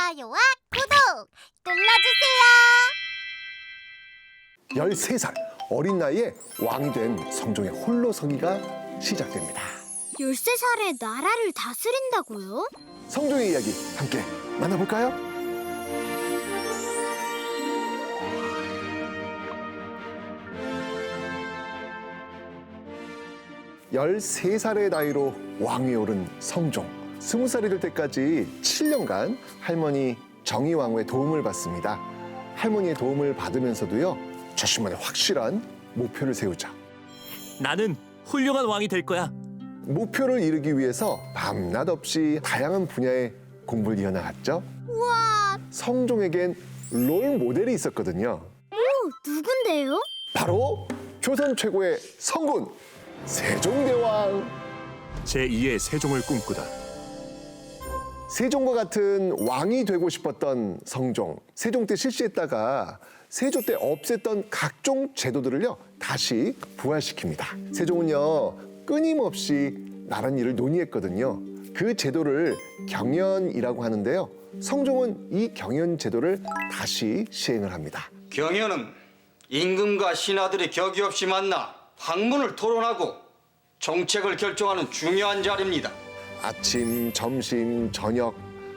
좋아요와 구독 눌러주세요. 13살 어린 나이에 왕이 된 성종의 홀로서기가 시작됩니다. 13살에 나라를 다스린다고요? 성종의 이야기 함께 만나볼까요? (13살의) 나이로 왕위에 오른 성종. 20살이 될 때까지 7년간 할머니 정의왕후의 도움을 받습니다. 할머니의 도움을 받으면서도요, 자신만의 확실한 목표를 세우자. 나는 훌륭한 왕이 될 거야. 목표를 이루기 위해서 밤낮 없이 다양한 분야의 공부를 이어나갔죠. 우와, 성종에겐 롤 모델이 있었거든요. 누군데요? 바로 조선 최고의 성군 세종대왕. 제2의 세종을 꿈꾸다. 세종과 같은 왕이 되고 싶었던 성종. 세종 때 실시했다가 세조 때 없앴던 각종 제도들을요, 다시 부활시킵니다. 세종은요, 끊임없이 나랏일을 논의했거든요. 그 제도를 경연이라고 하는데요. 성종은 이 경연 제도를 다시 시행을 합니다. 경연은 임금과 신하들이 격이 없이 만나 학문을 토론하고 정책을 결정하는 중요한 자리입니다. 아침, 점심, 저녁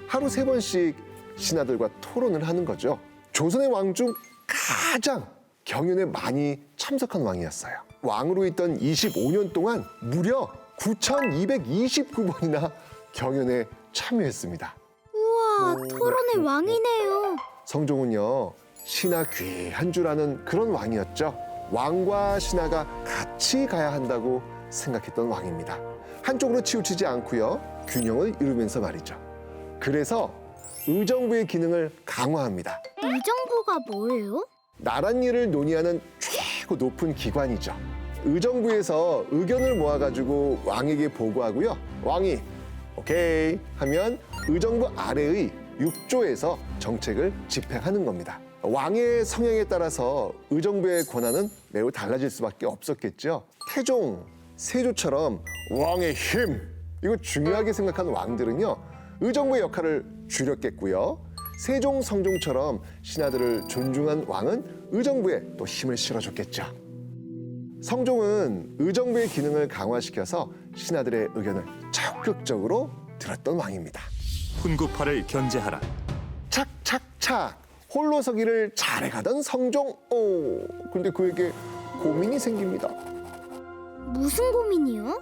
하루 3번씩 신하들과 토론을 하는 거죠. 조선의 왕 중 가장 경연에 많이 참석한 왕이었어요. 왕으로 있던 25년 동안 무려 9,229번이나 경연에 참여했습니다. 우와, 토론의 왕이네요. 성종은요, 신하 귀한 줄 아는 그런 왕이었죠. 왕과 신하가 같이 가야 한다고 생각했던 왕입니다. 한쪽으로 치우치지 않고요, 균형을 이루면서 말이죠. 그래서 의정부의 기능을 강화합니다. 의정부가 뭐예요? 나랏일을 논의하는 최고 높은 기관이죠. 의정부에서 의견을 모아가지고 왕에게 보고하고요. 왕이 오케이 하면 의정부 아래의 육조에서 정책을 집행하는 겁니다. 왕의 성향에 따라서 의정부의 권한은 매우 달라질 수밖에 없었겠죠. 태종, 세조처럼 왕의 힘, 이거 중요하게 생각하는 왕들은요, 의정부의 역할을 줄였겠고요. 세종, 성종처럼 신하들을 존중한 왕은 의정부에 또 힘을 실어줬겠죠. 성종은 의정부의 기능을 강화시켜서 신하들의 의견을 적극적으로 들었던 왕입니다. 훈구파를 견제하라. 착착착 홀로서기를 잘해가던 성종. 근데 그에게 고민이 생깁니다. 무슨 고민이요?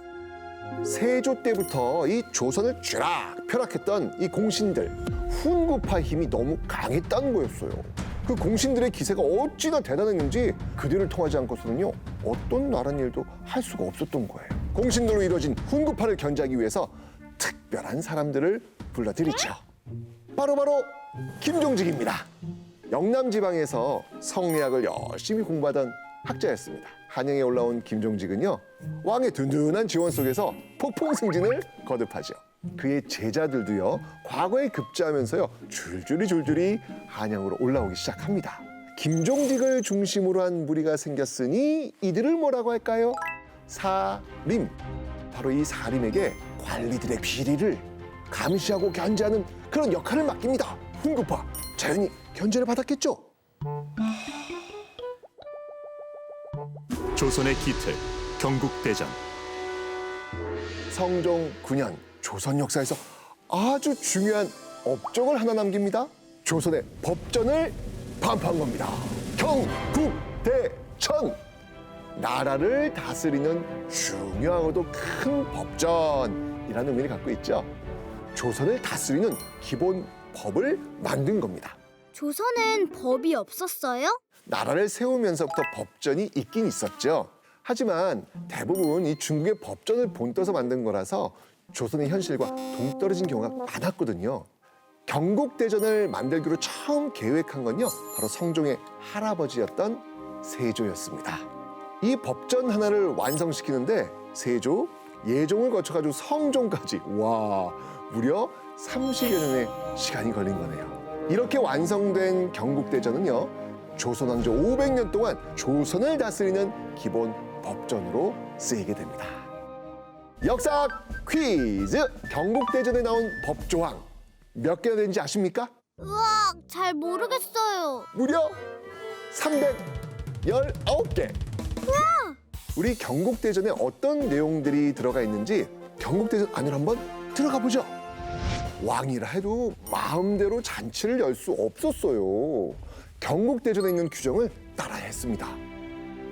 세조 때부터 이 조선을 쥐락펴락했던 이 공신들, 훈구파 힘이 너무 강했다는 거였어요. 그 공신들의 기세가 어찌나 대단했는지 그들을 통하지 않고서는요, 어떤 나랏일도 할 수가 없었던 거예요. 공신들로 이루어진 훈구파를 견제하기 위해서 특별한 사람들을 불러들이죠. 바로 김종직입니다. 영남 지방에서 성리학을 열심히 공부하던 학자였습니다. 한양에 올라온 김종직은요, 왕의 든든한 지원 속에서 폭풍 승진을 거듭하죠. 그의 제자들도요, 과거에 급제하면서요, 줄줄이 한양으로 올라오기 시작합니다. 김종직을 중심으로 한 무리가 생겼으니 이들을 뭐라고 할까요? 사림. 바로 이 사림에게 관리들의 비리를 감시하고 견제하는 그런 역할을 맡깁니다. 훈구파, 자연히 견제를 받았겠죠. 조선의 기틀, 경국대전. 성종 9년, 조선 역사에서 아주 중요한 업적을 하나 남깁니다. 조선의 법전을 반포한 겁니다. 경국대전! 나라를 다스리는 중요하고도 큰 법전이라는 의미를 갖고 있죠. 조선을 다스리는 기본 법을 만든 겁니다. 조선엔 법이 없었어요? 나라를 세우면서부터 법전이 있긴 있었죠. 하지만 대부분 이 중국의 법전을 본떠서 만든 거라서 조선의 현실과 동떨어진 경우가 많았거든요. 경국대전을 만들기로 처음 계획한 건요, 바로 성종의 할아버지였던 세조였습니다. 이 법전 하나를 완성시키는데 세조, 예종을 거쳐가지고 성종까지 무려 30여 년의 시간이 걸린 거네요. 이렇게 완성된 경국대전은요, 조선 왕조 500년 동안 조선을 다스리는 기본 법전으로 쓰이게 됩니다. 역사 퀴즈! 경국대전에 나온 법조항 몇 개나 되는지 아십니까? 으악, 잘 모르겠어요. 무려 319개. 우리 경국대전에 어떤 내용들이 들어가 있는지 경국대전 안으로 한번 들어가 보죠. 왕이라 해도 마음대로 잔치를 열 수 없었어요. 경국대전에 있는 규정을 따라야 했습니다.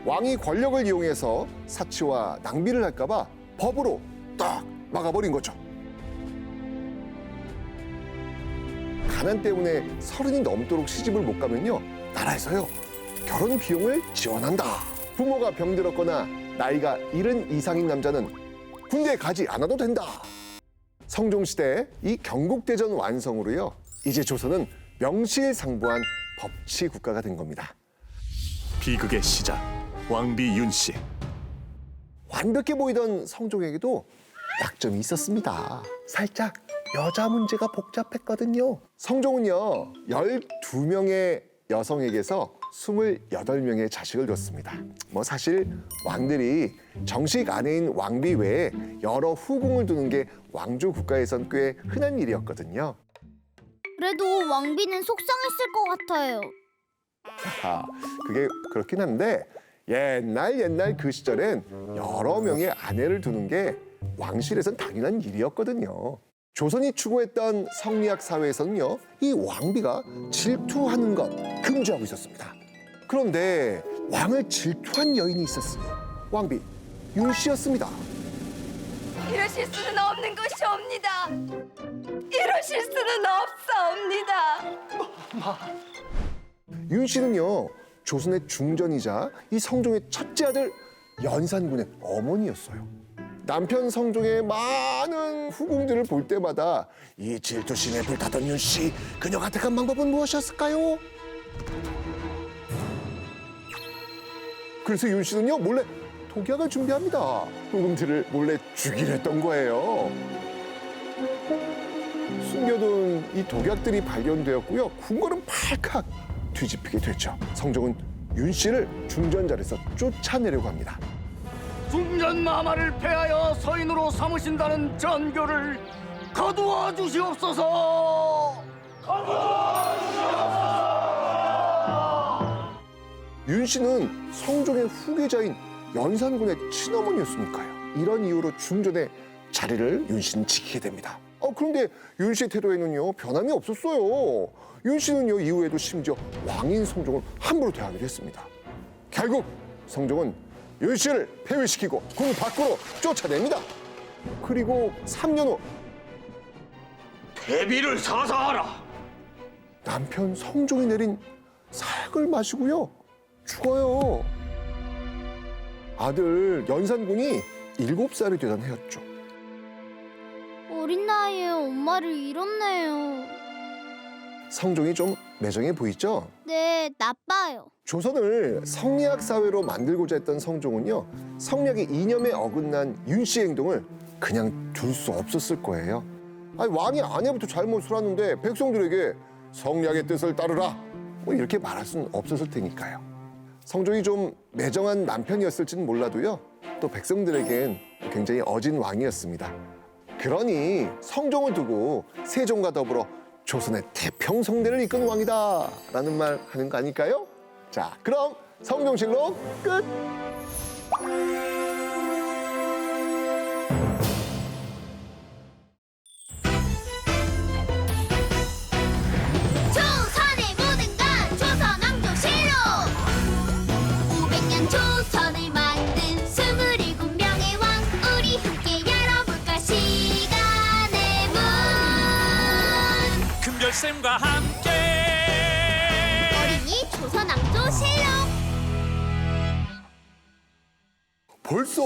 왕이 권력을 이용해서 사치와 낭비를 할까 봐 법으로 딱 막아버린 거죠. 가난 때문에 30이 넘도록 시집을 못 가면요, 나라에서요 결혼 비용을 지원한다. 부모가 병들었거나 나이가 70 이상인 남자는 군대에 가지 않아도 된다. 성종시대 이 경국대전 완성으로요, 이제 조선은 명실상부한 법치 국가가 된 겁니다. 비극의 시작. 왕비 윤씨. 완벽해 보이던 성종에게도 약점이 있었습니다. 살짝 여자 문제가 복잡했거든요. 성종은요, 12명의 여성에게서 28명의 자식을 뒀습니다. 사실 왕들이 정식 아내인 왕비 외에 여러 후궁을 두는 게 왕조 국가에선 꽤 흔한 일이었거든요. 그래도 왕비는 속상했을 것 같아요. 그게 그렇긴 한데 옛날 그 시절엔 여러 명의 아내를 두는 게 왕실에선 당연한 일이었거든요. 조선이 추구했던 성리학 사회에서는요, 이 왕비가 질투하는 것 금지하고 있었습니다. 그런데 왕을 질투한 여인이 있었어요. 왕비 윤씨였습니다. 이러실 수는 없는 것이옵니다. 이러실 수는 없사옵니다. 윤씨는요, 조선의 중전이자 이 성종의 첫째 아들 연산군의 어머니였어요. 남편 성종의 많은 후궁들을 볼 때마다 이 질투심에 불타던 윤씨, 그녀가 택한 방법은 무엇이었을까요? 그래서 윤씨는요, 몰래 독약을 준비합니다. 후궁들을 몰래 죽이려 했던 거예요. 숨겨둔 이 독약들이 발견되었고요, 궁궐은 발칵 뒤집히게 됐죠. 성종은 윤씨를 중전자리에서 쫓아내려고 합니다. 중전마마를 패하여 서인으로 삼으신다는 전교를 거두어 주시옵소서. 윤씨는 성종의 후계자인 연산군의 친어머니였으니까요. 이런 이유로 중전의 자리를 윤씨는 지키게 됩니다. 그런데 윤씨의 태도에는요, 변함이 없었어요. 윤씨는요, 이후에도 심지어 왕인 성종을 함부로 대하기도 했습니다. 결국 성종은 윤씨를 폐위시키고 군 밖으로 쫓아냅니다. 그리고 3년 후 대비를 사사하라. 남편 성종이 내린 사약을 마시고요, 죽어요. 아들 연산군이 7살이 되던 해였죠. 어린 나이에 엄마를 잃었네요. 성종이 좀 매정해 보이죠? 네, 나빠요. 조선을 성리학 사회로 만들고자 했던 성종은요, 성리학의 이념에 어긋난 윤씨의 행동을 그냥 둘 수 없었을 거예요. 왕이 아내부터 잘못을 하는데 백성들에게 성리학의 뜻을 따르라, 이렇게 말할 수는 없었을 테니까요. 성종이 좀 매정한 남편이었을지는 몰라도요, 또 백성들에겐 굉장히 어진 왕이었습니다. 그러니 성종을 두고 세종과 더불어 조선의 태평성대를 이끈 왕이다 라는 말 하는 거 아닐까요? 자, 그럼 성종실록 끝! 조선의 모든 것 조선왕조실록 500년 조선을 만든 27명의 왕, 우리 함께 열어볼까 시간의 문. 금별쌤과 함께 어린이 조선왕조실록. 벌써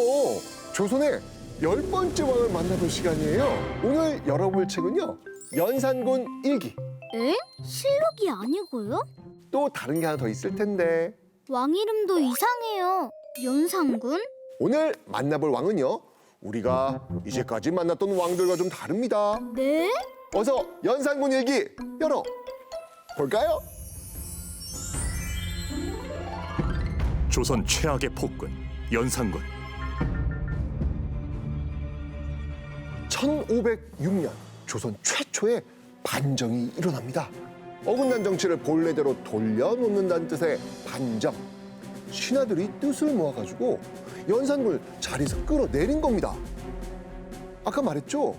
조선의 10번째 왕을 만나볼 시간이에요. 오늘 열어볼 책은요, 연산군 일기. 에? 실록이 아니고요? 또 다른 게 하나 더 있을 텐데. 왕 이름도 이상해요. 연산군? 오늘 만나볼 왕은요, 우리가 이제까지 만났던 왕들과 좀 다릅니다. 네? 어서 연산군 일기 열어 볼까요? 조선 최악의 폭군 연산군. 1506년 조선 최초의 반정이 일어납니다. 어긋난 정치를 본래대로 돌려놓는다는 뜻의 반정. 신하들이 뜻을 모아가지고 연산군을 자리에서 끌어내린 겁니다. 아까 말했죠?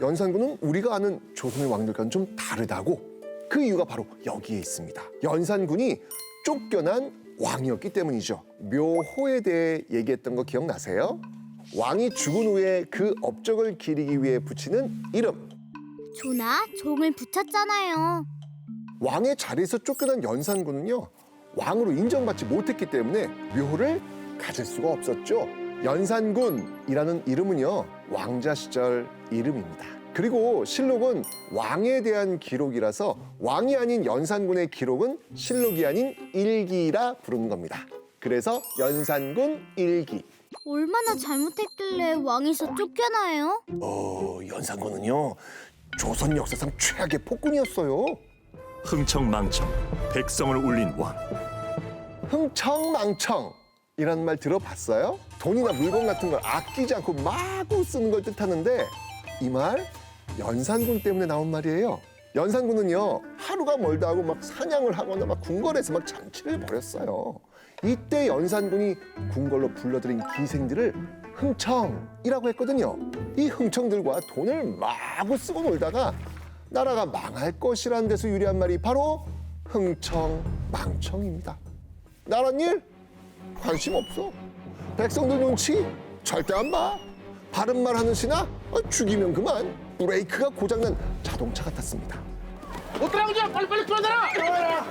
연산군은 우리가 아는 조선의 왕들과는 좀 다르다고. 그 이유가 바로 여기에 있습니다. 연산군이 쫓겨난 왕이었기 때문이죠. 묘호에 대해 얘기했던 거 기억나세요? 왕이 죽은 후에 그 업적을 기리기 위해 붙이는 이름. 조나 종을 붙였잖아요. 왕의 자리에서 쫓겨난 연산군은요, 왕으로 인정받지 못했기 때문에 묘호를 가질 수가 없었죠. 연산군이라는 이름은요, 왕자 시절 이름입니다. 그리고 실록은 왕에 대한 기록이라서 왕이 아닌 연산군의 기록은 실록이 아닌 일기라 부르는 겁니다. 그래서 연산군 일기. 얼마나 잘못했길래 왕에서 쫓겨나요? 연산군은요, 조선 역사상 최악의 폭군이었어요. 흥청망청 백성을 울린 왕. 흥청망청이라는 말 들어봤어요? 돈이나 물건 같은 걸 아끼지 않고 마구 쓰는 걸 뜻하는데 이 말 연산군 때문에 나온 말이에요. 연산군은요, 하루가 멀다 하고 막 사냥을 하거나 막 궁궐에서 막 잔치를 벌였어요. 이때 연산군이 궁궐로 불러들인 기생들을 흥청이라고 했거든요. 이 흥청들과 돈을 마구 쓰고 놀다가 나라가 망할 것이라는 데서 유래한 말이 바로 흥청망청입니다. 나란 일 관심 없어. 백성들 눈치 절대 안 봐. 바른 말 하는 신하 죽이면 그만. 브레이크가 고장난 자동차 같았습니다. 어떡하냐? 빨리 끌어내라!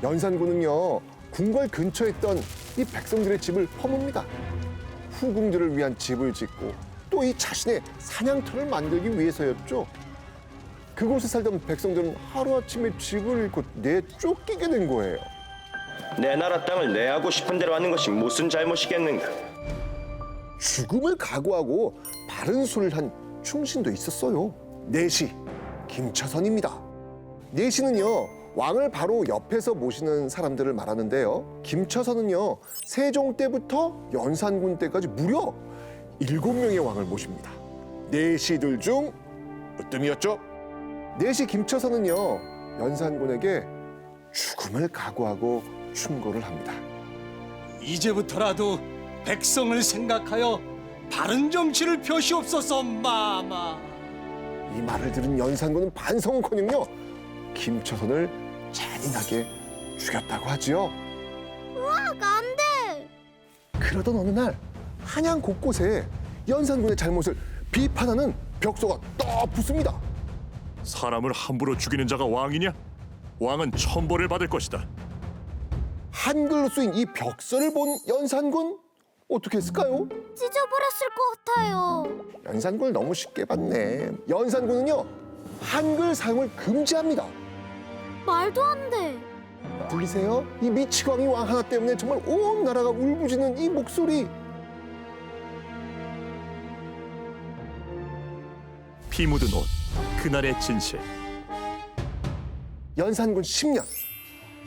연산군은요, 궁궐 근처에 있던 이 백성들의 집을 허뭅니다. 후궁들을 위한 집을 짓고 또 이 자신의 사냥터를 만들기 위해서였죠. 그곳에 살던 백성들은 하루아침에 집을 잃고 내쫓기게 된 거예요. 내 나라 땅을 내하고 싶은 대로 하는 것이 무슨 잘못이겠는가? 죽음을 각오하고 바른 수를 한 충신도 있었어요. 내시 김처선입니다. 내시는요, 왕을 바로 옆에서 모시는 사람들을 말하는데요. 김처선은요, 세종 때부터 연산군 때까지 무려 7명의 왕을 모십니다. 내시들 중 으뜸이었죠. 내시 김처선은요, 연산군에게 죽음을 각오하고 충고를 합니다. 이제부터라도 백성을 생각하여 바른 정치를 펴시옵소서 마마. 이 말을 들은 연산군은 반성은커녕요, 김처선을 잔인하게 죽였다고 하지요. 안 돼! 그러던 어느 날 한양 곳곳에 연산군의 잘못을 비판하는 벽서가 떡 붙습니다. 사람을 함부로 죽이는 자가 왕이냐? 왕은 천벌을 받을 것이다. 한글로 쓰인 이 벽서를 본 연산군 어떻게 했을까요? 찢어버렸을 것 같아요. 연산군을 너무 쉽게 봤네. 연산군은요, 한글 사용을 금지합니다. 말도 안 돼. 들리세요? 이 미치광이 왕 하나 때문에 정말 온 나라가 울부짖는 이 목소리. 피 묻은 옷, 그날의 진실. 연산군 10년,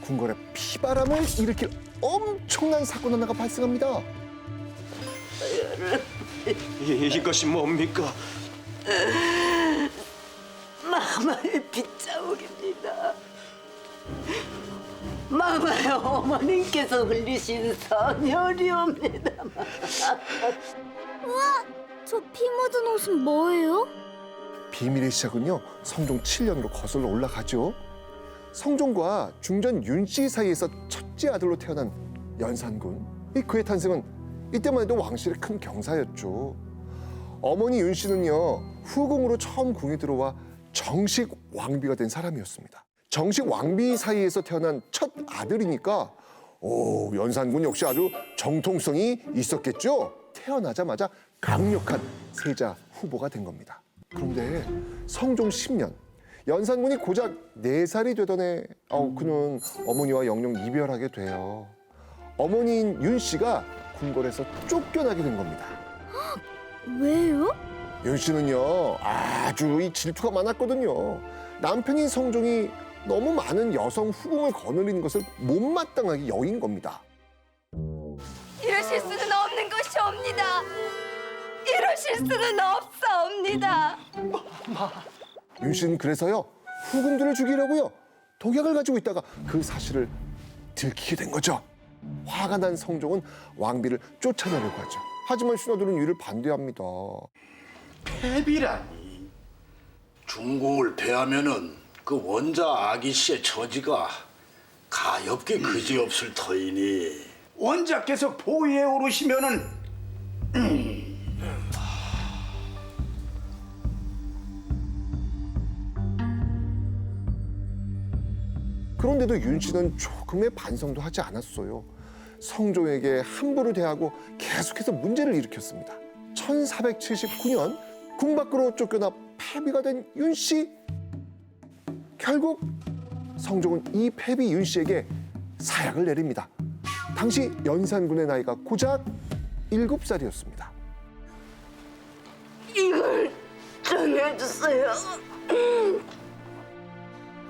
궁궐에 피바람을 일으킬 엄청난 사건 하나가 발생합니다. 이것이 뭡니까? 마마의 빗자국입니다. 마마의 어머님께서 흘리신 선혈이옵니다. 저 피 묻은 옷은 뭐예요? 비밀의 시작은요, 성종 7년으로 거슬러 올라가죠. 성종과 중전 윤씨 사이에서 첫째 아들로 태어난 연산군. 그의 탄생은 이때만 해도 왕실의 큰 경사였죠. 어머니 윤씨는요, 후궁으로 처음 궁에 들어와 정식 왕비가 된 사람이었습니다. 정식 왕비 사이에서 태어난 첫 아들이니까 연산군 역시 아주 정통성이 있었겠죠. 태어나자마자 강력한 세자 후보가 된 겁니다. 그런데 성종 10년, 연산군이 고작 4살이 되던 해 그는 어머니와 영영 이별하게 돼요. 어머니인 윤 씨가 궁궐에서 쫓겨나게 된 겁니다. 왜요? 윤 씨는요, 아주 이 질투가 많았거든요. 남편인 성종이 너무 많은 여성 후궁을 거느리는 것을 못마땅하게 여긴 겁니다. 이러실 수는 없는 것이옵니다. 이러실 수는 없사옵니다. 윤 씨는 그래서요, 후궁들을 죽이려고요 독약을 가지고 있다가 그 사실을 들키게 된 거죠. 화가 난 성종은 왕비를 쫓아내려고 하죠. 하지만 신하들은 이를 반대합니다. 패비라니. 중궁을 패하면은 그 원자 아기 씨의 처지가 가엾게 그지없을 터이니 원자께서 보위에 오르시면은 그런데도 윤 씨는 조금의 반성도 하지 않았어요. 성종에게 함부로 대하고 계속해서 문제를 일으켰습니다. 1479년 궁 밖으로 쫓겨나 패비가 된 윤 씨. 결국 성종은 이 패비 윤 씨에게 사약을 내립니다. 당시 연산군의 나이가 고작 7살이었습니다. 이걸 전해주세요.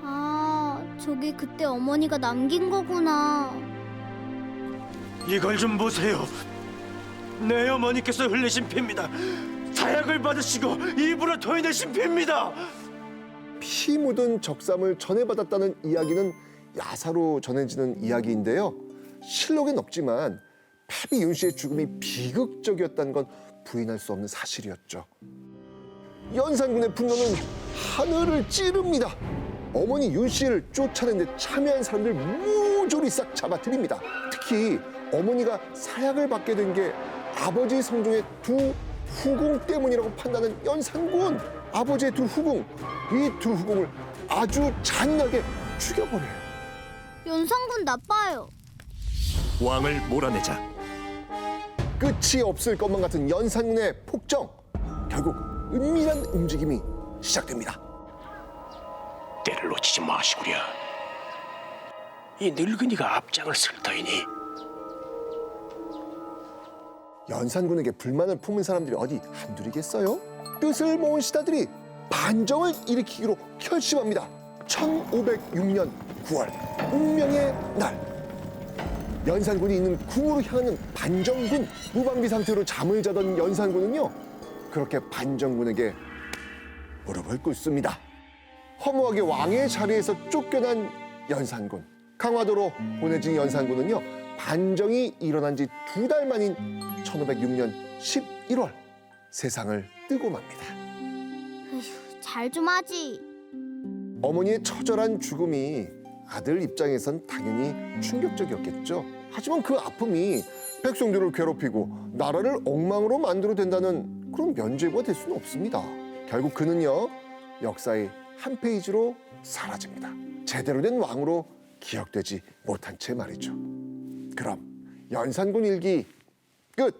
아, 저게 그때 어머니가 남긴 거구나. 이걸 좀 보세요. 내 어머니께서 흘리신 피입니다. 사약을 받으시고 입으로 토해내신 피입니다. 피 묻은 적삼을 전해받았다는 이야기는 야사로 전해지는 이야기인데요. 실록엔 없지만 패비 윤 씨의 죽음이 비극적이었다는 건 부인할 수 없는 사실이었죠. 연산군의 분노는 하늘을 찌릅니다. 어머니 윤 씨를 쫓아낸 데 참여한 사람들 모조리 싹 잡아들입니다. 특히 어머니가 사약을 받게 된 게 아버지 성종의 두 후궁 때문이라고 판단하는 연산군. 아버지의 두 후궁, 이 두 후궁을 아주 잔인하게 죽여버려요. 연산군 나빠요. 왕을 몰아내자. 끝이 없을 것만 같은 연산군의 폭정. 결국 은밀한 움직임이 시작됩니다. 때를 놓치지 마시구려. 이 늙은이가 앞장을 쓸 터이니 연산군에게 불만을 품은 사람들이 어디 한둘이겠어요? 뜻을 모은 신하들이 반정을 일으키기로 결심합니다. 1506년 9월 운명의 날. 연산군이 있는 궁으로 향하는 반정군. 무방비 상태로 잠을 자던 연산군은요, 그렇게 반정군에게 무릎을 꿇습니다. 허무하게 왕의 자리에서 쫓겨난 연산군. 강화도로 보내진 연산군은요, 반정이 일어난 지 2달 만인 1506년 11월 세상을 뜨고 맙니다. 잘 좀 하지. 어머니의 처절한 죽음이 아들 입장에선 당연히 충격적이었겠죠. 하지만 그 아픔이 백성들을 괴롭히고 나라를 엉망으로 만들어 된다는 그런 면죄부가 될 수는 없습니다. 결국 그는요, 역사의 한 페이지로 사라집니다. 제대로 된 왕으로 기억되지 못한 채 말이죠. 그럼 연산군 일기 끝!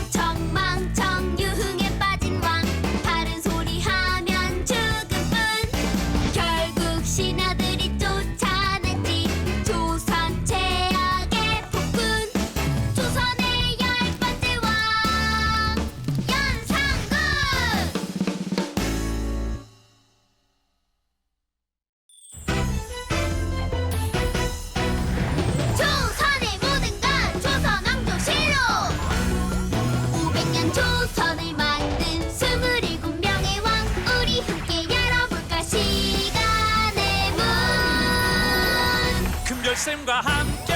흥청망청 유흥에 빠진 왕, 다른 소리 하면 죽을 뿐. 결국 신하들이 쫓아냈지 조선 최악의 폭군. 조선의 10번째 왕 연산군. 조선의 모든 것 조선왕조실록. 500년 조선을 만든 27명의 왕, 우리 함께 열어볼까 시간의 문. 금별쌤과 함께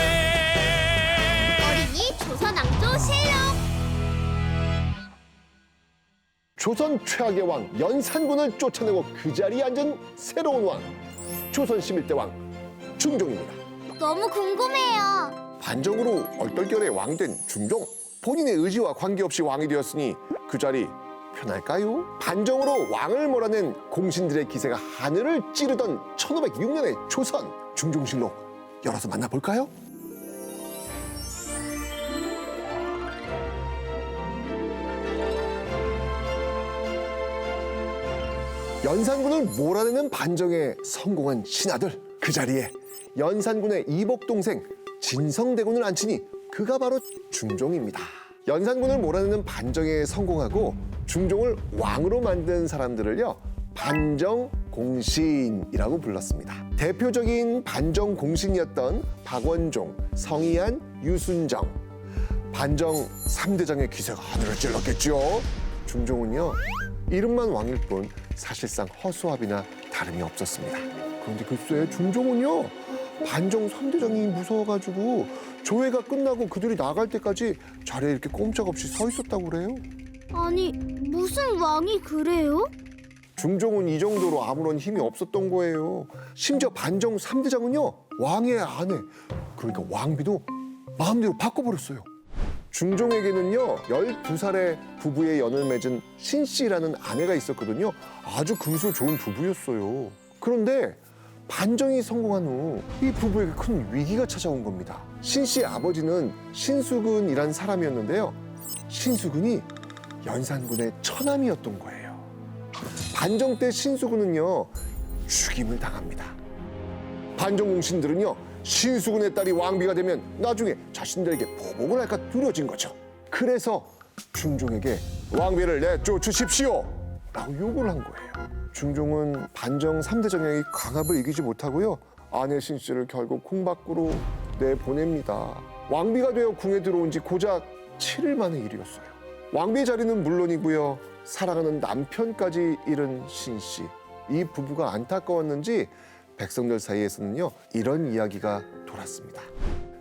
어린이 조선왕조실록. 조선 최악의 왕 연산군을 쫓아내고 그 자리에 앉은 새로운 왕, 조선 11대 왕 중종입니다. 너무 궁금해요. 반정으로 얼떨결에 왕된 중종. 본인의 의지와 관계없이 왕이 되었으니 그 자리 편할까요? 반정으로 왕을 몰아낸 공신들의 기세가 하늘을 찌르던 1506년의 조선. 중종실록 열어서 만나볼까요? 연산군을 몰아내는 반정에 성공한 신하들. 그 자리에 연산군의 이복 동생 진성대군을 앉히니 그가 바로 중종입니다. 연산군을 몰아내는 반정에 성공하고 중종을 왕으로 만든 사람들을요, 반정공신이라고 불렀습니다. 대표적인 반정공신이었던 박원종, 성희안, 유순정. 반정 3대장의 기세가 하늘을 찔렀겠죠. 중종은요, 이름만 왕일 뿐 사실상 허수아비나 다름이 없었습니다. 그런데 글쎄 중종은요, 반정 3대장이 무서워가지고 조회가 끝나고 그들이 나갈 때까지 자리에 이렇게 꼼짝없이 서 있었다고 그래요. 아니, 무슨 왕이 그래요? 중종은 이 정도로 아무런 힘이 없었던 거예요. 심지어 반정 3대장은요, 왕의 아내, 그러니까 왕비도 마음대로 바꿔버렸어요. 중종에게는요, 12살의 부부의 연을 맺은 신씨라는 아내가 있었거든요. 아주 금술 좋은 부부였어요. 그런데 반정이 성공한 후 이 부부에게 큰 위기가 찾아온 겁니다. 신씨의 아버지는 신수근이란 사람이었는데요. 신수근이 연산군의 처남이었던 거예요. 반정 때 신수근은요, 죽임을 당합니다. 반정 공신들은요, 신수근의 딸이 왕비가 되면 나중에 자신들에게 보복을 할까 두려워진 거죠. 그래서 중종에게 왕비를 내쫓으십시오 라고 요구를 한 거예요. 중종은 반정 3대장의 강압을 이기지 못하고요, 아내 신씨를 결국 궁 밖으로 내보냅니다. 왕비가 되어 궁에 들어온 지 고작 7일 만의 일이었어요. 왕비의 자리는 물론이고요, 사랑하는 남편까지 잃은 신씨. 이 부부가 안타까웠는지 백성들 사이에서는요, 이런 이야기가 돌았습니다.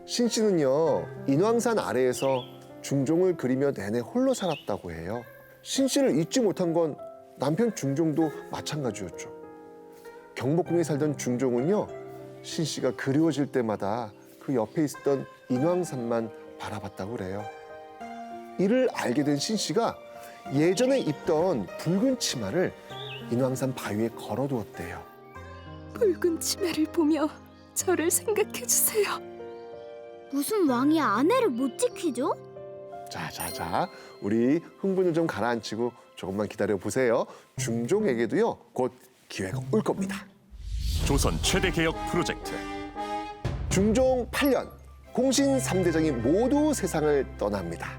신씨는요, 인왕산 아래에서 중종을 그리며 내내 홀로 살았다고 해요. 신씨를 잊지 못한 건 남편 중종도 마찬가지였죠. 경복궁에 살던 중종은요, 신씨가 그리워질 때마다 그 옆에 있었던 인왕산만 바라봤다고 그래요. 이를 알게 된 신씨가 예전에 입던 붉은 치마를 인왕산 바위에 걸어두었대요. 붉은 치마를 보며 저를 생각해 주세요. 무슨 왕이 아내를 못 지키죠? 자, 우리 흥분을 좀 가라앉히고 조금만 기다려 보세요. 중종에게도요, 곧 기회가 올 겁니다. 조선 최대 개혁 프로젝트. 중종 8년, 공신 3대장이 모두 세상을 떠납니다.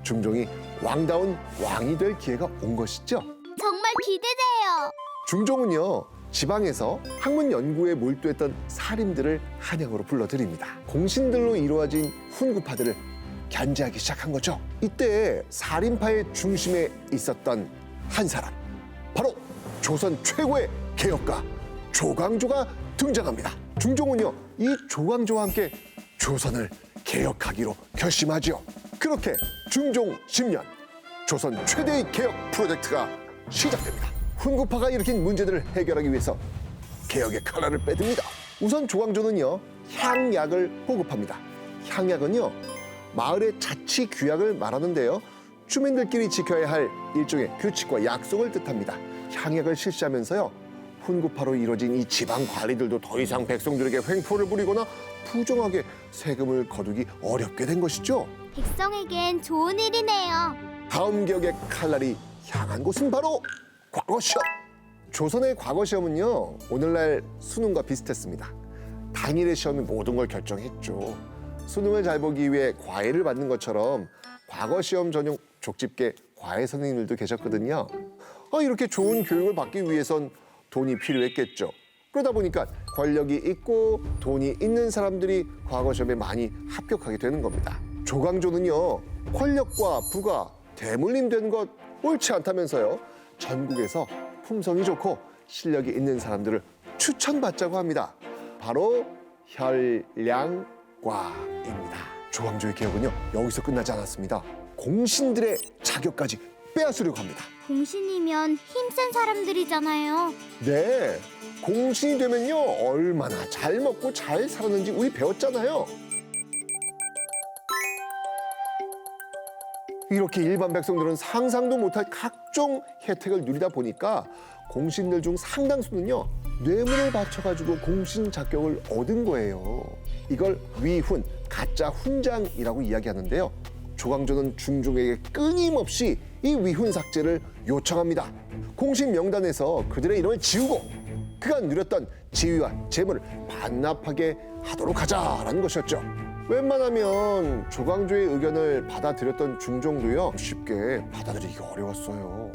중종이 왕다운 왕이 될 기회가 온 것이죠. 정말 기대돼요. 중종은요, 지방에서 학문 연구에 몰두했던 사림들을 한양으로 불러들입니다. 공신들로 이루어진 훈구파들을 견제하기 시작한 거죠. 이때 사림파의 중심에 있었던 한 사람, 바로 조선 최고의 개혁가 조광조가 등장합니다. 중종은요, 이 조광조와 함께 조선을 개혁하기로 결심하죠. 그렇게 중종 10년, 조선 최대의 개혁 프로젝트가 시작됩니다. 훈구파가 일으킨 문제들을 해결하기 위해서 개혁의 칼날을 빼듭니다. 우선 조광조는요, 향약을 보급합니다. 향약은요, 마을의 자치 규약을 말하는데요, 주민들끼리 지켜야 할 일종의 규칙과 약속을 뜻합니다. 향약을 실시하면서요, 훈구파로 이루어진 이 지방 관리들도 더 이상 백성들에게 횡포를 부리거나 부정하게 세금을 거두기 어렵게 된 것이죠. 백성에겐 좋은 일이네요. 다음 개혁의 칼날이 향한 곳은 바로 과거시험. 조선의 과거시험은요, 오늘날 수능과 비슷했습니다. 당일의 시험이 모든 걸 결정했죠. 수능을 잘 보기 위해 과외를 받는 것처럼 과거시험 전용 족집게 과외 선생님들도 계셨거든요. 이렇게 좋은 교육을 받기 위해선 돈이 필요했겠죠. 그러다 보니까 권력이 있고 돈이 있는 사람들이 과거시험에 많이 합격하게 되는 겁니다. 조광조는요, 권력과 부가 대물림 된 것 옳지 않다면서요, 전국에서 품성이 좋고 실력이 있는 사람들을 추천받자고 합니다. 바로 혈량과입니다. 조광조의 개혁은요, 여기서 끝나지 않았습니다. 공신들의 자격까지 빼앗으려고 합니다. 공신이면 힘센 사람들이잖아요. 네, 공신이 되면요, 얼마나 잘 먹고 잘 살았는지 우리 배웠잖아요. 이렇게 일반 백성들은 상상도 못할 각종 혜택을 누리다 보니까 공신들 중 상당수는요, 뇌물을 바쳐가지고 공신 자격을 얻은 거예요. 이걸 위훈, 가짜 훈장이라고 이야기하는데요. 조광조는 중종에게 끊임없이 이 위훈 삭제를 요청합니다. 공신 명단에서 그들의 이름을 지우고 그간 누렸던 지위와 재물을 반납하게 하도록 하자라는 것이었죠. 웬만하면 조광조의 의견을 받아들였던 중종도요, 쉽게 받아들이기가 어려웠어요.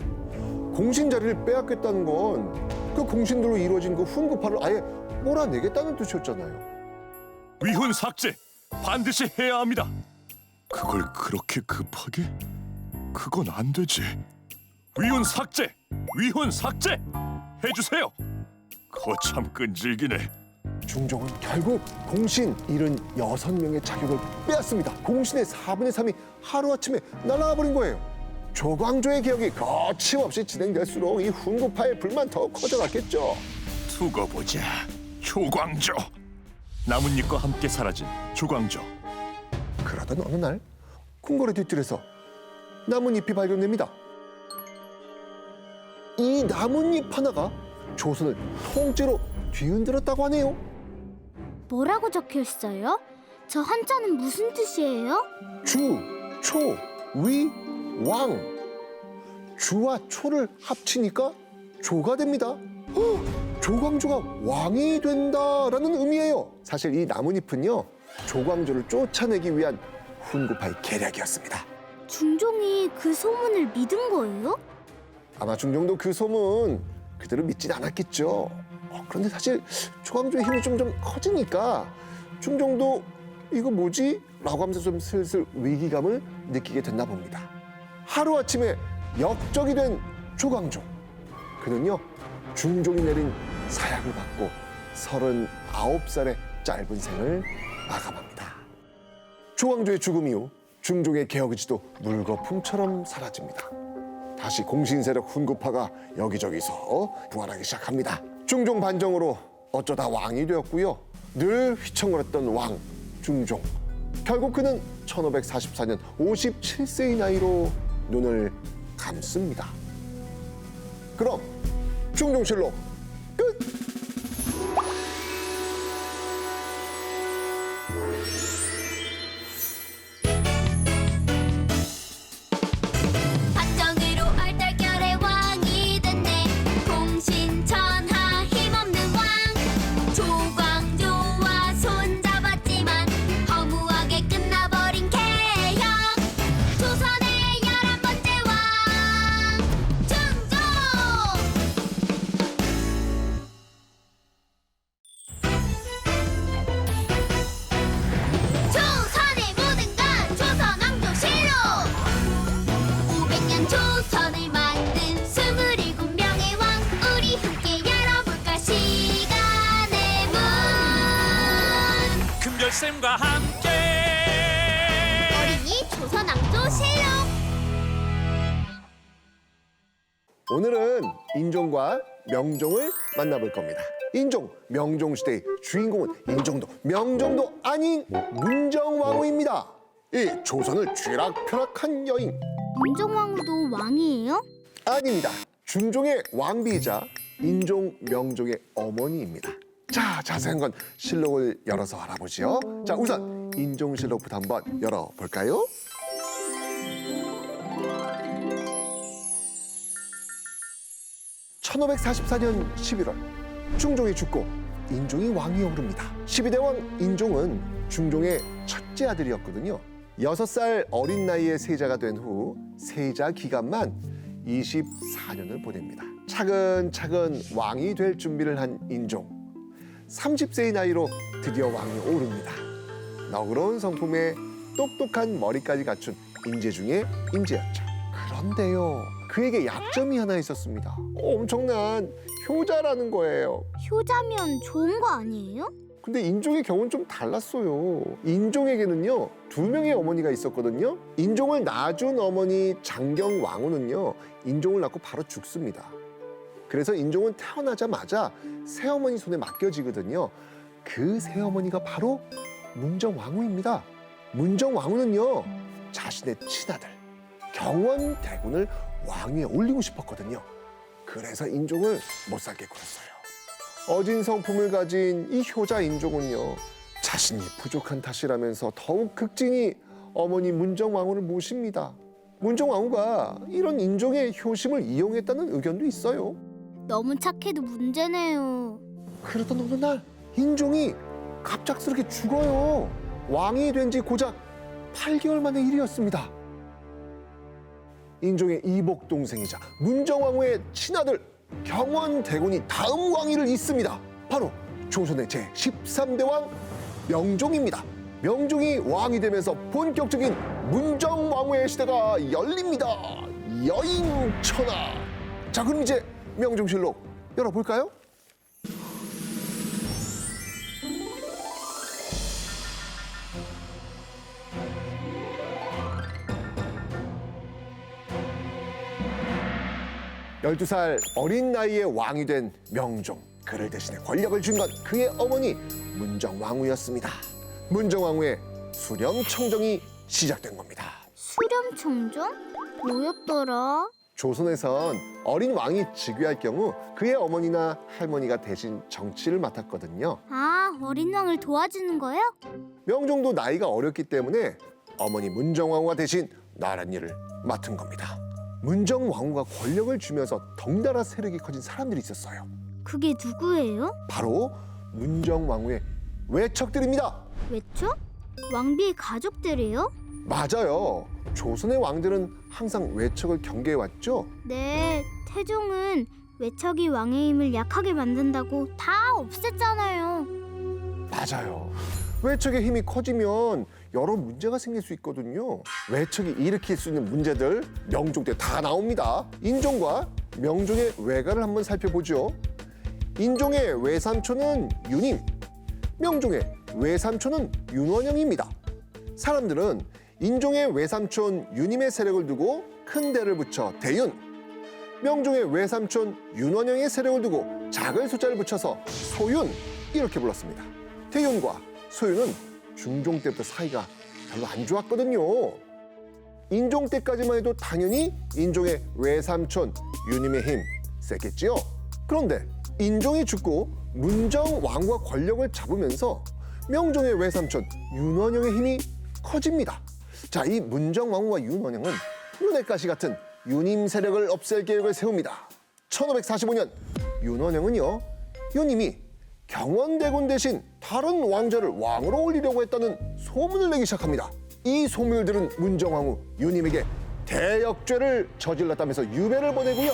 공신 자리를 빼앗겠다는 건 그 공신들로 이루어진 그 훈구파를 아예 몰아내겠다는 뜻이었잖아요. 위훈 삭제 반드시 해야 합니다. 그걸 그렇게 급하게? 그건 안 되지. 위훈 삭제, 위훈 삭제 해주세요. 거참 끈질기네. 중종은 결국 공신 76명의 자격을 빼앗습니다. 공신의 4분의 3이 하루아침에 날아가 버린 거예요. 조광조의 개혁이 거침없이 진행될수록 이 훈구파의 불만 더 커져갔겠죠. 두고 보자. 효광조. 나뭇잎과 함께 사라진 조광조. 그러던 어느 날 궁궐의 뒷뜰에서 나뭇잎이 발견됩니다. 이 나뭇잎 하나가 조선을 통째로 뒤흔들었다고 하네요. 뭐라고 적혀 있어요? 저 한자는 무슨 뜻이에요? 주, 초, 위, 왕. 주와 초를 합치니까 조가 됩니다. 조광조가 왕이 된다라는 의미예요. 사실 이 나뭇잎은요, 조광조를 쫓아내기 위한 훈구파의 계략이었습니다. 중종이 그 소문을 믿은 거예요? 아마 중종도 그 소문 그대로 믿진 않았겠죠. 그런데 사실 조광조의 힘이 좀 커지니까 중종도 이거 뭐지? 라고 하면서 좀 슬슬 위기감을 느끼게 됐나 봅니다. 하루아침에 역적이 된 조광조. 그는요, 중종이 내린 사약을 받고 39살의 짧은 생을 마감합니다. 조광조의 죽음 이후 중종의 개혁 의지도 물거품처럼 사라집니다. 다시 공신 세력 훈구파가 여기저기서 부활하기 시작합니다. 중종 반정으로 어쩌다 왕이 되었고요. 늘 휘청거렸던 왕 중종. 결국 그는 1544년 57세의 나이로 눈을 감습니다. 그럼 중종실록 끝! 반정으로 얼떨결에 왕이 됐네. 공신천하 힘없는 왕 조광조와 손잡았지만 허무하게 끝나버린 개혁. 조선의 11번째 왕 중종. 조선의 모든 것 조선왕조실록. 500년 조선을 만든 27명의 왕, 우리 함께 열어볼까 시간의 문. 금별쌤과 함께 어린이 조선왕조실록. 오늘은 인종과 명종을 만나볼 겁니다. 인종, 명종 시대의 주인공은 인종도 명종도 아닌 문정왕후입니다. 이 조선을 쥐락펴락한 여인. 문정왕후도 왕이에요? 아닙니다. 중종의 왕비이자 인종, 명종의 어머니입니다. 자, 자세한 건 실록을 열어서 알아보지요. 자, 우선 인종실록부터 한번 열어볼까요? (1544년 11월) 중종이 죽고 인종이 왕위에 오릅니다. 12대 왕 인종은 중종의 첫째 아들이었거든요. 6살 어린 나이에 세자가 된 후 세자 기간만 24년을 보냅니다. 차근차근 왕이 될 준비를 한 인종. 30세의 나이로 드디어 왕위에 오릅니다. 너그러운 성품에 똑똑한 머리까지 갖춘 인재 중에 인재였죠. 그런데요, 그에게 약점이 하나 있었습니다. 엄청난 효자라는 거예요. 효자면 좋은 거 아니에요? 근데 인종의 경우는 좀 달랐어요. 인종에게는요, 2명의 어머니가 있었거든요. 인종을 낳아준 어머니 장경왕후는요, 인종을 낳고 바로 죽습니다. 그래서 인종은 태어나자마자 새어머니 손에 맡겨지거든요. 그 새어머니가 바로 문정왕후입니다. 문정왕후는요, 자신의 친아들 경원대군을 왕위에 올리고 싶었거든요. 그래서 인종을 못 살게 굴었어요. 어진 성품을 가진 이 효자 인종은요, 자신이 부족한 탓이라면서 더욱 극진히 어머니 문정왕후를 모십니다. 문정왕후가 이런 인종의 효심을 이용했다는 의견도 있어요. 너무 착해도 문제네요. 그러던 어느 날 인종이 갑작스럽게 죽어요. 왕이 된 지 고작 8개월 만의 일이었습니다. 인종의 이복 동생이자 문정왕후의 친아들 경원대군이 다음 왕위를 잇습니다. 바로 조선의 제13대 왕 명종입니다. 명종이 왕이 되면서 본격적인 문정왕후의 시대가 열립니다. 여인천하. 자, 그럼 이제 명종실록 열어볼까요? (12살) 어린 나이에 왕이 된 명종. 그를 대신해 권력을 준 건 그의 어머니 문정왕후였습니다. 문정왕후의 수렴청정이 시작된 겁니다. 수렴청정? 뭐였더라? 조선에선 어린 왕이 즉위할 경우 그의 어머니나 할머니가 대신 정치를 맡았거든요. 아, 어린 왕을 도와주는 거요? 명종도 나이가 어렸기 때문에 어머니 문정왕후가 대신 나랏일을 맡은 겁니다. 문정왕후가 권력을 주면서 덩달아 세력이 커진 사람들이 있었어요. 그게 누구예요? 바로 문정왕후의 외척들입니다. 외척? 왕비의 가족들이요? 맞아요. 조선의 왕들은 항상 외척을 경계해왔죠. 네, 태종은 외척이 왕의 힘을 약하게 만든다고 다 없앴잖아요. 맞아요. 외척의 힘이 커지면 여러 문제가 생길 수 있거든요. 외척이 일으킬 수 있는 문제들 명종 때 다 나옵니다. 인종과 명종의 외가를 한번 살펴보죠. 인종의 외삼촌은 윤임, 명종의 외삼촌은 윤원영입니다. 사람들은 인종의 외삼촌 윤임의 세력을 두고 큰 대를 붙여 대윤, 명종의 외삼촌 윤원영의 세력을 두고 작은 숫자를 붙여서 소윤 이렇게 불렀습니다. 대윤과 소윤은 중종 때부터 사이가 별로 안 좋았거든요. 인종 때까지만 해도 당연히 인종의 외삼촌 윤임의 힘 셌겠지요. 그런데 인종이 죽고 문정왕후가 권력을 잡으면서 명종의 외삼촌 윤원영의 힘이 커집니다. 자, 이 문정왕후와 윤원영은 윤회가시 같은 윤임 세력을 없앨 계획을 세웁니다. 1545년 윤원영은요, 윤임이 경원대군 대신 다른 왕자를 왕으로 올리려고 했다는 소문을 내기 시작합니다. 이 소문을 들은 문정왕후 윤임에게 대역죄를 저질렀다면서 유배를 보내고요,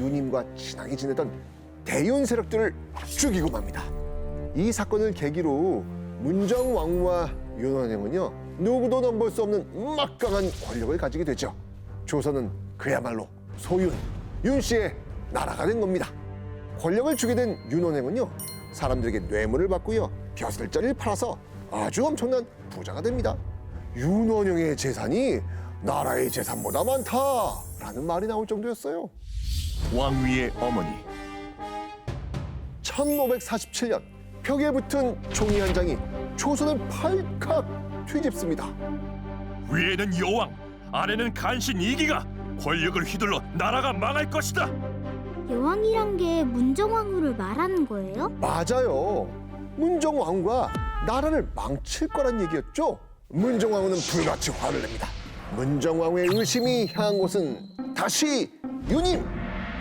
윤임과 친하게 지내던 대윤 세력들을 죽이고 맙니다. 이 사건을 계기로 문정왕후와 윤원영은요, 누구도 넘볼 수 없는 막강한 권력을 가지게 되죠. 조선은 그야말로 소윤, 윤씨의 나라가 된 겁니다. 권력을 주게 된 윤원영은요, 사람들에게 뇌물을 받고요, 벼슬자리를 팔아서 아주 엄청난 부자가 됩니다. 윤원영의 재산이 나라의 재산보다 많다라는 말이 나올 정도였어요. 왕위의 어머니 1547년 벽에 붙은 종이 한 장이 조선을 팔칵 뒤집습니다. 위에는 여왕, 아래는 간신 이기가 권력을 휘둘러 나라가 망할 것이다. 여왕이란 게 문정왕후를 말하는 거예요? 맞아요. 문정왕후가 나라를 망칠 거란 얘기였죠. 문정왕후는 불같이 화를 냅니다. 문정왕후의 의심이 향한 곳은 다시 윤임.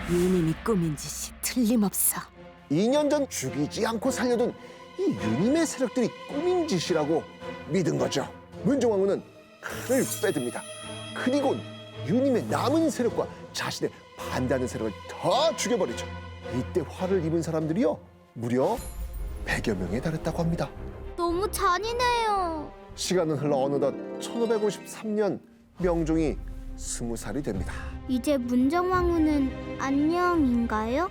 윤임이 꾸민 짓이 틀림없어. 2년 전 죽이지 않고 살려둔 이 윤임의 세력들이 꾸민 짓이라고 믿은 거죠. 문정왕후는 칼을 빼듭니다. 그리고 윤임의 남은 세력과 자신의 반대하는 세력을 다 죽여버리죠. 이때 화를 입은 사람들이요, 무려 100여 명에 달했다고 합니다. 너무 잔인해요. 시간은 흘러 어느덧 1553년 명종이 20살이 됩니다. 이제 문정왕후는 안녕인가요?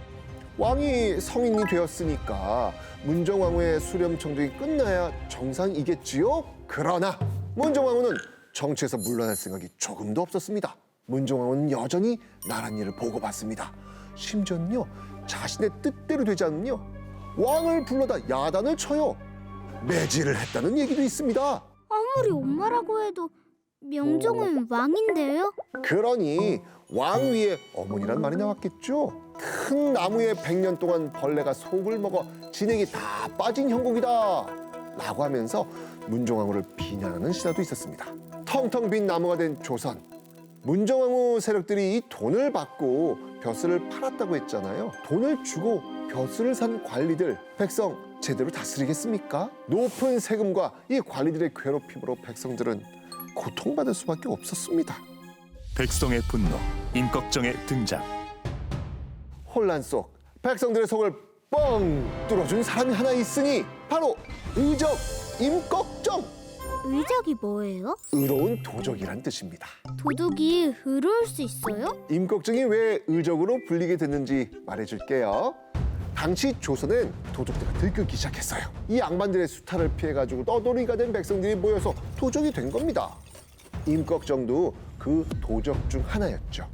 왕이 성인이 되었으니까 문정왕후의 수렴청정이 끝나야 정상이겠지요? 그러나 문정왕후는 정치에서 물러날 생각이 조금도 없었습니다. 문정왕후는 여전히 나랏일을 보고받습니다. 심지어는요, 자신의 뜻대로 되지 않으면요, 왕을 불러다 야단을 쳐요. 매질을 했다는 얘기도 있습니다. 아무리 엄마라고 해도 명종은 왕인데요? 그러니 왕 위에 어머니란 말이 나왔겠죠. 큰 나무에 100년 동안 벌레가 속을 먹어 진액이 다 빠진 형국이다 라고 하면서 문정왕후를 비난하는 신화도 있었습니다. 텅텅 빈 나무가 된 조선, 문정왕후 세력들이 이 돈을 받고 벼슬을 팔았다고 했잖아요. 돈을 주고 벼슬을 산 관리들, 백성 제대로 다스리겠습니까? 높은 세금과 이 관리들의 괴롭힘으로 백성들은 고통받을 수밖에 없었습니다. 백성의 분노, 임꺽정의 등장. 혼란 속 백성들의 속을 뻥 뚫어준 사람이 하나 있으니 바로 의적 임꺽정. 의적이 뭐예요? 의로운 도적이란 뜻입니다. 도둑이 의로울 수 있어요? 임꺽정이 왜 의적으로 불리게 됐는지 말해줄게요. 당시 조선엔 도적들이 들끓기 시작했어요. 이 양반들의 수탈을 피해가지고 떠돌이가 된 백성들이 모여서 도적이 된 겁니다. 임꺽정도 그 도적 중 하나였죠.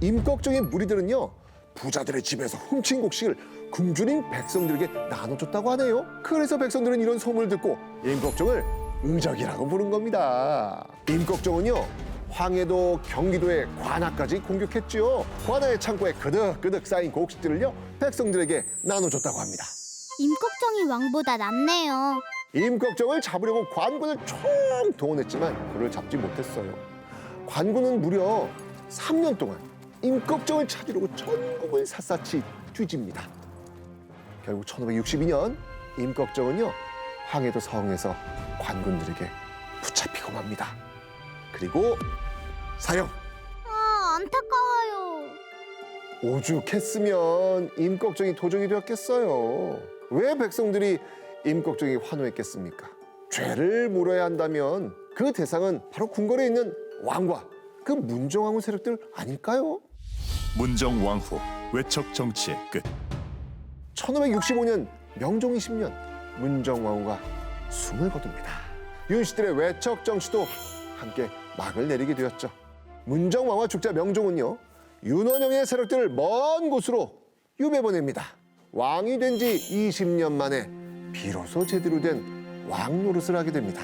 임꺽정의 무리들은요, 부자들의 집에서 훔친 곡식을 굶주린 백성들에게 나눠줬다고 하네요. 그래서 백성들은 이런 소문을 듣고 임꺽정을 의적이라고 부른 겁니다. 임꺽정은요, 황해도, 경기도의 관아까지 공격했죠. 관아의 창고에 그득그득 쌓인 곡식들을요, 백성들에게 나눠줬다고 합니다. 임꺽정이 왕보다 낫네요. 임꺽정을 잡으려고 관군을 총 동원했지만 그를 잡지 못했어요. 관군은 무려 3년 동안 임꺽정을 찾으려고 전국을 샅샅이 뒤집니다. 결국 1562년 임꺽정은요, 황해도 성에서 관군들에게 붙잡히고 맙니다. 그리고 사형. 아, 안타까워요. 오죽했으면 임꺽정이 도적이 되었겠어요. 왜 백성들이 임꺽정이 환호했겠습니까? 죄를 물어야 한다면 그 대상은 바로 궁궐에 있는 왕과 그 문정왕후 세력들 아닐까요? 문정왕후, 외척 정치의 끝. 1565년 명종 20년 문정왕후가 숨을 거둡니다. 윤씨들의 외척 정치도 함께 막을 내리게 되었죠. 문정왕후가 죽자 명종은요, 윤원영의 세력들을 먼 곳으로 유배 보냅니다. 왕이 된 지 20년 만에 비로소 제대로 된 왕 노릇을 하게 됩니다.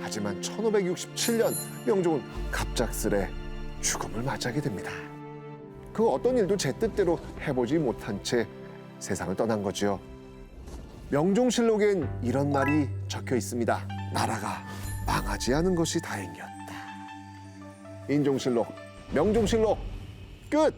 하지만 1567년 명종은 갑작스레 죽음을 맞이하게 됩니다. 그 어떤 일도 제 뜻대로 해보지 못한 채 세상을 떠난 거죠. 명종실록엔 이런 말이 적혀 있습니다. 나라가 망하지 않은 것이 다행이었다. 인종실록, 명종실록 끝!